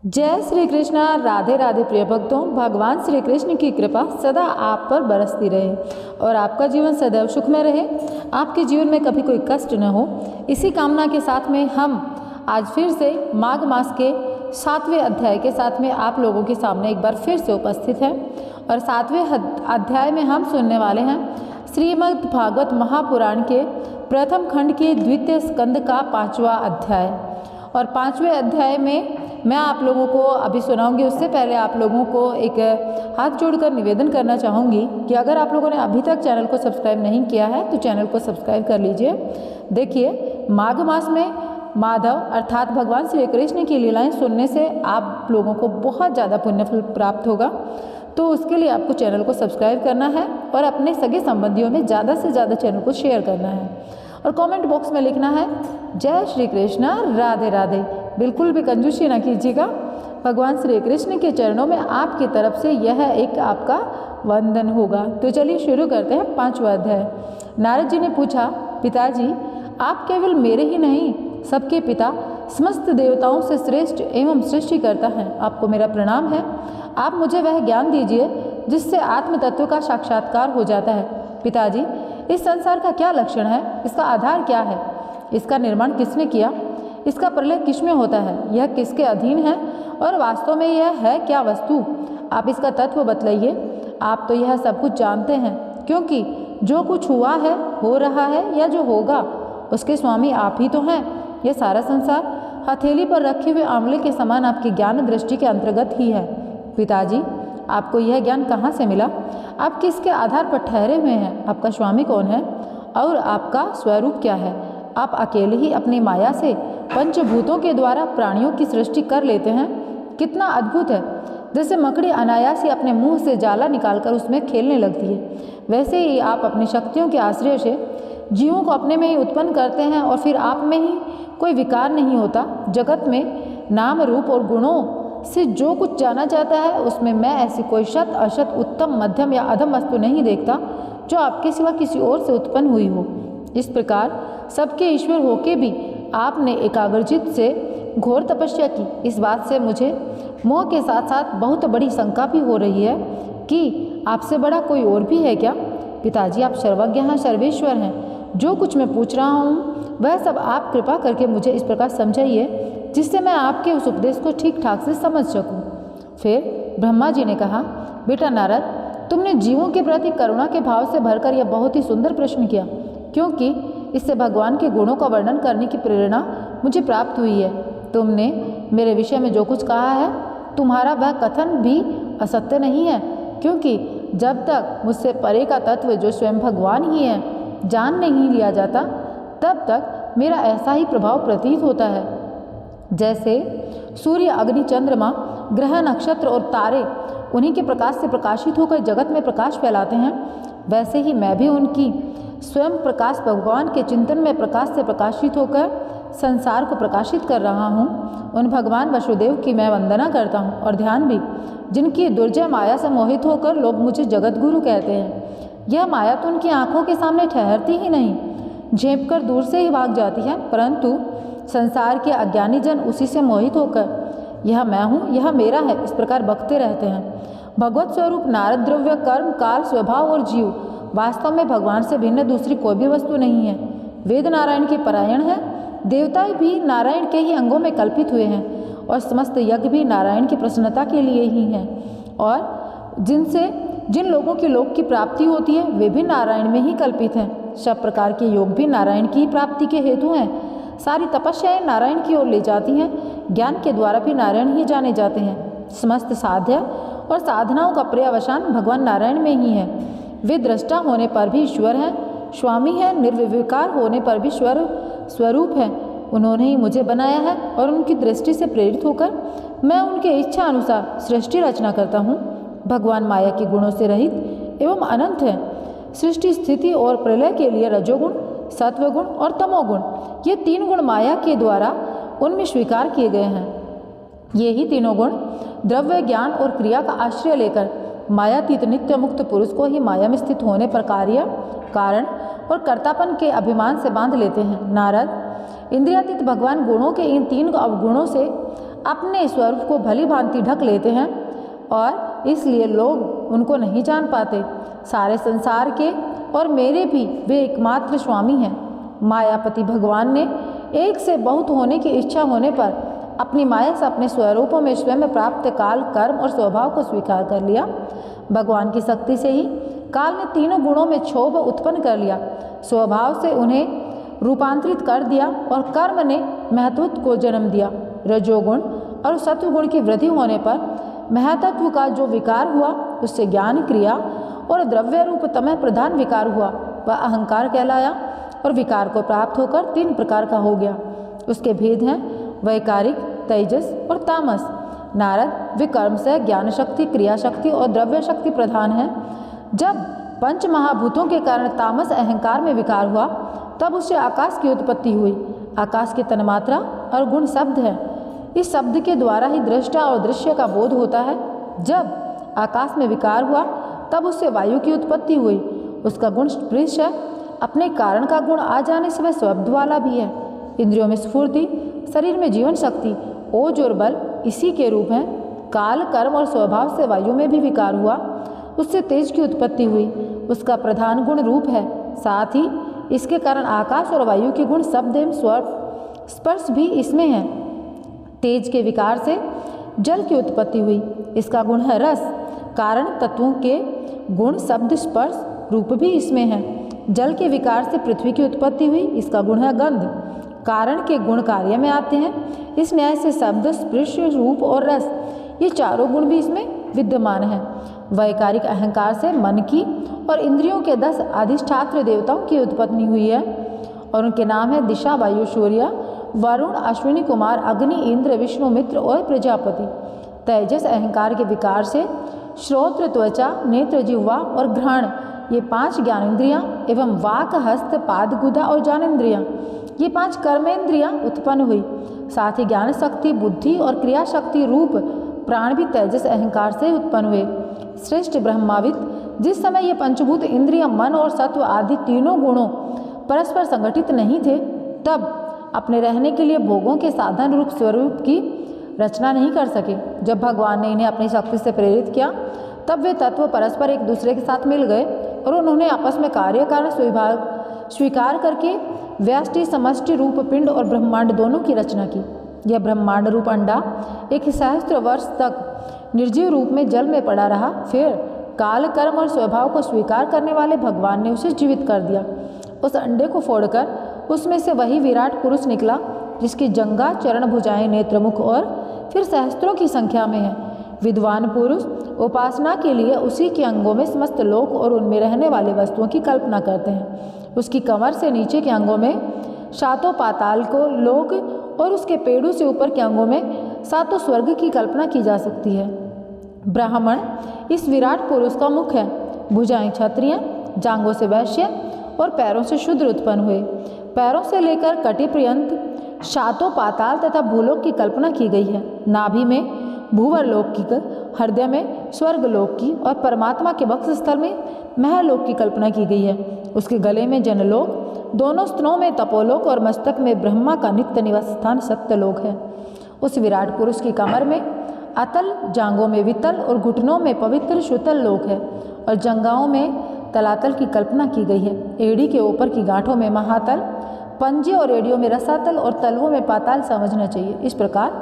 जय श्री कृष्ण। राधे राधे प्रिय भक्तों, भगवान श्री कृष्ण की कृपा सदा आप पर बरसती रहे और आपका जीवन सदैव सुखमय रहे। आपके जीवन में कभी कोई कष्ट न हो, इसी कामना के साथ में हम आज फिर से माघ मास के 7वें अध्याय के साथ में आप लोगों के सामने एक बार फिर से उपस्थित हैं। और 7वें अध्याय में हम सुनने वाले हैं श्रीमद् भागवत महापुराण के प्रथम खंड के द्वितीय स्कंद का 5वां अध्याय। और 5वें अध्याय में मैं आप लोगों को अभी सुनाऊंगी। उससे पहले आप लोगों को एक हाथ जोड़कर निवेदन करना चाहूँगी कि अगर आप लोगों ने अभी तक चैनल को सब्सक्राइब नहीं किया है तो चैनल को सब्सक्राइब कर लीजिए। देखिए, माघ मास में माधव अर्थात भगवान श्री कृष्ण की लीलाएं सुनने से आप लोगों को बहुत ज़्यादा पुण्यफल प्राप्त होगा। तो उसके लिए आपको चैनल को सब्सक्राइब करना है और अपने सगे संबंधियों में ज़्यादा से ज़्यादा चैनल को शेयर करना है और कमेंट बॉक्स में लिखना है जय श्री कृष्ण राधे राधे। बिल्कुल भी कंजूसी ना कीजिएगा। भगवान श्री कृष्ण के चरणों में आपकी तरफ से यह एक आपका वंदन होगा। तो चलिए शुरू करते हैं 5वां अध्याय। नारद जी ने पूछा, पिताजी आप केवल मेरे ही नहीं सबके पिता, समस्त देवताओं से श्रेष्ठ एवं सृष्टिकर्ता हैं। आपको मेरा प्रणाम है। आप मुझे वह ज्ञान दीजिए जिससे आत्म तत्व का साक्षात्कार हो जाता है। पिताजी, इस संसार का क्या लक्षण है? इसका आधार क्या है? इसका निर्माण किसने किया? इसका प्रलय किसमें होता है? यह किसके अधीन है और वास्तव में यह है क्या वस्तु? आप इसका तत्व बतलाइए। आप तो यह सब कुछ जानते हैं, क्योंकि जो कुछ हुआ है, हो रहा है या जो होगा, उसके स्वामी आप ही तो हैं। यह सारा संसार हथेली पर रखे हुए आंवले के समान आपकी ज्ञान दृष्टि के अंतर्गत ही है। पिताजी, आपको यह ज्ञान कहाँ से मिला? आप किसके आधार पर ठहरे हुए हैं? आपका स्वामी कौन है और आपका स्वरूप क्या है? आप अकेले ही अपनी माया से पंचभूतों के द्वारा प्राणियों की सृष्टि कर लेते हैं। कितना अद्भुत है! जैसे मकड़ी अनायास ही अपने मुंह से जाला निकालकर उसमें खेलने लगती है, वैसे ही आप अपनी शक्तियों के आश्रय से जीवों को अपने में ही उत्पन्न करते हैं और फिर आप में ही कोई विकार नहीं होता। जगत में नाम रूप और गुणों से जो कुछ जाना जाता है, उसमें मैं ऐसी कोई शत अशत उत्तम मध्यम या अधम वस्तु नहीं देखता जो आपके सिवा किसी और से उत्पन्न हुई हो। इस प्रकार सबके ईश्वर होके भी आपने एकाग्रचित से घोर तपस्या की। इस बात से मुझे मोह के साथ साथ बहुत बड़ी शंका भी हो रही है कि आपसे बड़ा कोई और भी है क्या? पिताजी, आप सर्वज्ञ हैं, सर्वेश्वर हैं। जो कुछ मैं पूछ रहा हूँ वह सब आप कृपा करके मुझे इस प्रकार समझाइए जिससे मैं आपके उस उपदेश को ठीक ठाक से समझ सकूँ। फिर ब्रह्मा जी ने कहा, बेटा नारद, तुमने जीवों के प्रति करुणा के भाव से भरकर यह बहुत ही सुंदर प्रश्न किया, क्योंकि इससे भगवान के गुणों का वर्णन करने की प्रेरणा मुझे प्राप्त हुई है। तुमने मेरे विषय में जो कुछ कहा है, तुम्हारा वह कथन भी असत्य नहीं है, क्योंकि जब तक मुझसे परे का तत्व जो स्वयं भगवान ही है जान नहीं लिया जाता, तब तक मेरा ऐसा ही प्रभाव प्रतीत होता है। जैसे सूर्य, अग्नि, चंद्रमा, ग्रह, नक्षत्र और तारे उन्हीं के प्रकाश से प्रकाशित होकर जगत में प्रकाश फैलाते हैं, वैसे ही मैं भी उनकी स्वयं प्रकाश भगवान के चिंतन में प्रकाश से प्रकाशित होकर संसार को प्रकाशित कर रहा हूँ। उन भगवान वसुदेव की मैं वंदना करता हूँ और ध्यान भी, जिनकी दुर्जय माया से मोहित होकर लोग मुझे जगत गुरु कहते हैं। यह माया तो उनकी आंखों के सामने ठहरती ही नहीं, झेप कर दूर से ही भाग जाती है, परंतु संसार के अज्ञानी जन उसी से मोहित होकर यह मैं हूँ, यह मेरा है, इस प्रकार बकते रहते हैं। भगवत स्वरूप नारद द्रव्य, कर्म, काल, स्वभाव और जीव वास्तव में भगवान से भिन्न दूसरी कोई भी वस्तु नहीं है। वेद नारायण के परायण है, देवता भी नारायण के ही अंगों में कल्पित हुए हैं और समस्त यज्ञ भी नारायण की प्रसन्नता के लिए ही हैं। और जिन लोगों की लोक की प्राप्ति होती है वे भी नारायण में ही कल्पित हैं। सब प्रकार के योग भी नारायण की प्राप्ति के हेतु हैं। सारी तपस्याएं नारायण की ओर ले जाती हैं। ज्ञान के द्वारा भी नारायण ही जाने जाते हैं। समस्त साध्य और साधनाओं का पर्यवसान भगवान नारायण में ही है। वे दृष्टा होने पर भी ईश्वर हैं, स्वामी हैं, निर्विकार होने पर भी स्वरूप हैं। उन्होंने ही मुझे बनाया है और उनकी दृष्टि से प्रेरित होकर मैं उनके इच्छा अनुसार सृष्टि रचना करता हूँ। भगवान माया के गुणों से रहित एवं अनंत है। सृष्टि, स्थिति और प्रलय के लिए रजोगुण, सत्वगुण और तमोगुण, ये 3 गुण माया के द्वारा उनमें स्वीकार किए गए हैं। ये ही तीनों गुण द्रव्य, ज्ञान और क्रिया का आश्रय लेकर मायातीत नित्य मुक्त पुरुष को ही माया में स्थित होने पर कार्य, कारण और कर्तापन के अभिमान से बांध लेते हैं। नारद, इंद्रियातीत भगवान गुणों के इन 3 अवगुणों से अपने स्वरूप को भली भांति ढक लेते हैं और इसलिए लोग उनको नहीं जान पाते। सारे संसार के और मेरे भी वे एकमात्र स्वामी हैं। मायापति भगवान ने एक से बहुत होने की इच्छा होने पर अपनी माया से अपने स्वरूपों में स्वयं प्राप्त काल, कर्म और स्वभाव को स्वीकार कर लिया। भगवान की शक्ति से ही काल ने तीनों गुणों में क्षोभ उत्पन्न कर लिया, स्वभाव से उन्हें रूपांतरित कर दिया और कर्म ने महत्त्व को जन्म दिया। रजोगुण और सत्वगुण की वृद्धि होने पर महतत्व का जो विकार हुआ उससे ज्ञान क्रिया और द्रव्य रूप तमह प्रधान विकार हुआ वह अहंकार कहलाया और विकार को प्राप्त होकर 3 प्रकार का हो गया। उसके भेद हैं वैकारिक, तेजस और तामस। नारद विकर्म से ज्ञान शक्ति, क्रिया शक्ति और द्रव्य शक्ति प्रधान है। जब पंच महाभूतों के कारण तामस अहंकार में विकार हुआ तब उससे आकाश की उत्पत्ति हुई। आकाश की तन्मात्रा और गुण शब्द है। इस शब्द के द्वारा ही दृष्टा और दृश्य का बोध होता है। जब आकाश में विकार हुआ तब उससे वायु की उत्पत्ति हुई। उसका गुण स्पृश है। अपने कारण का गुण आ जाने से वह शब्द वाला भी है। इंद्रियों में स्फूर्ति, शरीर में जीवन शक्ति, ओज और बल इसी के रूप हैं। काल, कर्म और स्वभाव से वायु में भी विकार हुआ, उससे तेज की उत्पत्ति हुई। उसका प्रधान गुण रूप है। साथ ही इसके कारण आकाश और वायु के गुण शब्द एवं स्वर स्पर्श भी इसमें है। तेज के विकार से जल की उत्पत्ति हुई। इसका गुण है रस। कारण तत्वों के गुण शब्द स्पर्श रूप भी इसमें है। जल के विकार से पृथ्वी की उत्पत्ति हुई। इसका गुण है गंध। कारण के गुण कार्य में आते हैं। इस न्याय से शब्द, स्पर्श, रूप और रस ये चारों गुण भी इसमें विद्यमान हैं। वैकारिक अहंकार से मन की और इंद्रियों के 10 अधिष्ठात्र देवताओं की उत्पत्ति हुई है और उनके नाम है दिशा, वायु, सूर्य, वरुण, अश्विनी कुमार, अग्नि, इंद्र, विष्णु, मित्र और प्रजापति। तेजस अहंकार के विकार से श्रोत्र, त्वचा, नेत्र, जिह्वा और घ्राण ये 5 ज्ञानेंद्रियां एवं वाक, हस्त, पाद, गुदा और ज्ञानेंद्रियां ये 5 कर्मेंद्रियां उत्पन्न हुई। साथ ही ज्ञान शक्ति, बुद्धि और क्रिया शक्ति रूप प्राण भी तेजस अहंकार से उत्पन्न हुए। श्रेष्ठ ब्रह्माविद जिस समय ये पंचभूत इंद्रिय, मन और सत्व आदि तीनों गुणों परस्पर संगठित नहीं थे तब अपने रहने के लिए भोगों के साधन रूप स्वरूप की रचना नहीं कर सके। जब भगवान ने इन्हें अपनी शक्ति से प्रेरित किया तब वे तत्व परस्पर एक दूसरे के साथ मिल गए और उन्होंने आपस में कार्य कारण स्वीकार करके व्यष्टि, समष्टि रूप पिंड और ब्रह्मांड दोनों की रचना की। यह ब्रह्मांड रूप अंडा 1 सहस्त्र वर्ष तक निर्जीव रूप में जल में पड़ा रहा। फिर काल, कर्म और स्वभाव को स्वीकार करने वाले भगवान ने उसे जीवित कर दिया। उस अंडे को फोड़कर उसमें से वही विराट पुरुष निकला जिसकी जंघा, चरण, भुजाएं, नेत्र, मुख और फिर सहस्त्रों की संख्या में है। विद्वान पुरुष उपासना के लिए उसी के अंगों में समस्त लोक और उनमें रहने वाली वस्तुओं की कल्पना करते हैं। उसकी कमर से नीचे के अंगों में 7 पाताल को लोक और उसके पेड़ों से ऊपर के अंगों में 7 स्वर्ग की कल्पना की जा सकती है। ब्राह्मण इस विराट पुरुष का मुख है। भुजाएं क्षत्रिय, जांघों से वैश्य और पैरों से शूद्र उत्पन्न हुए। पैरों से लेकर कटी पर्यंत 7 पाताल तथा भूलोक की कल्पना की गई है। नाभि में भूवर लोक की, हृदय में स्वर्ग लोक की और परमात्मा के वक्ष स्थल में महलोक की कल्पना की गई है। उसके गले में जनलोक, दोनों स्तनों में तपोलोक और मस्तक में ब्रह्मा का नित्य निवास स्थान सत्यलोक है। उस विराट पुरुष की कमर में अतल, जांघों में वितल और घुटनों में पवित्र सुतल लोक है और जंघाओं में तलातल की कल्पना की गई है। एड़ी के ऊपर की गांठों में महातल, पंजे और एड़ियों में रसातल और तलवों में पाताल समझना चाहिए। इस प्रकार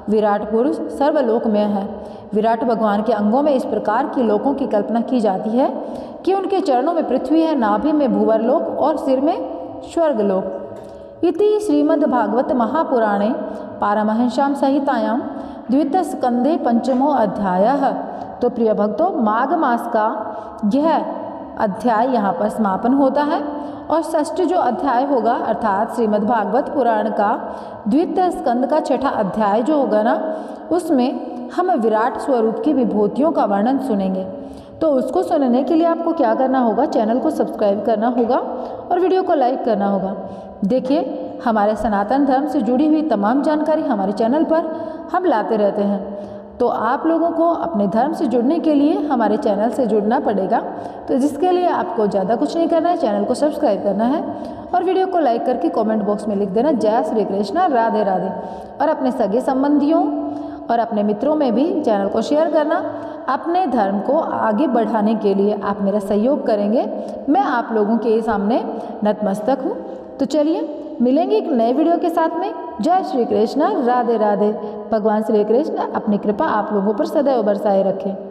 विराट पुरुष सर्वलोक में है। विराट भगवान के अंगों में इस प्रकार की लोकों की कल्पना की जाती है कि उनके चरणों में पृथ्वी है, नाभि में भूवर लोक और सिर में स्वर्गलोक। इति श्रीमद्भागवत महापुराणे पारमहंस्यां संहितायां द्वितीयस्कंधे 5वां अध्यायः। तो प्रिय भक्तों, माघ मास का यह अध्याय यहाँ पर समापन होता है और षष्ठ जो अध्याय होगा अर्थात श्रीमद्भागवत पुराण का द्वितीय स्कंद का 6ठा अध्याय जो होगा ना, उसमें हम विराट स्वरूप की विभूतियों का वर्णन सुनेंगे। तो उसको सुनने के लिए आपको क्या करना होगा, चैनल को सब्सक्राइब करना होगा और वीडियो को लाइक करना होगा। देखिए, हमारे सनातन धर्म से जुड़ी हुई तमाम जानकारी हमारे चैनल पर हम लाते रहते हैं। तो आप लोगों को अपने धर्म से जुड़ने के लिए हमारे चैनल से जुड़ना पड़ेगा। तो जिसके लिए आपको ज़्यादा कुछ नहीं करना है, चैनल को सब्सक्राइब करना है और वीडियो को लाइक करके कमेंट बॉक्स में लिख देना जय श्री कृष्ण, राधे राधे। और अपने सगे संबंधियों और अपने मित्रों में भी चैनल को शेयर करना। अपने धर्म को आगे बढ़ाने के लिए आप मेरा सहयोग करेंगे, मैं आप लोगों के सामने नतमस्तक हूँ। तो चलिए मिलेंगे एक नए वीडियो के साथ में। जय श्री कृष्ण, राधे राधे। भगवान श्री कृष्ण अपनी कृपा आप लोगों पर सदैव बरसाए रखें।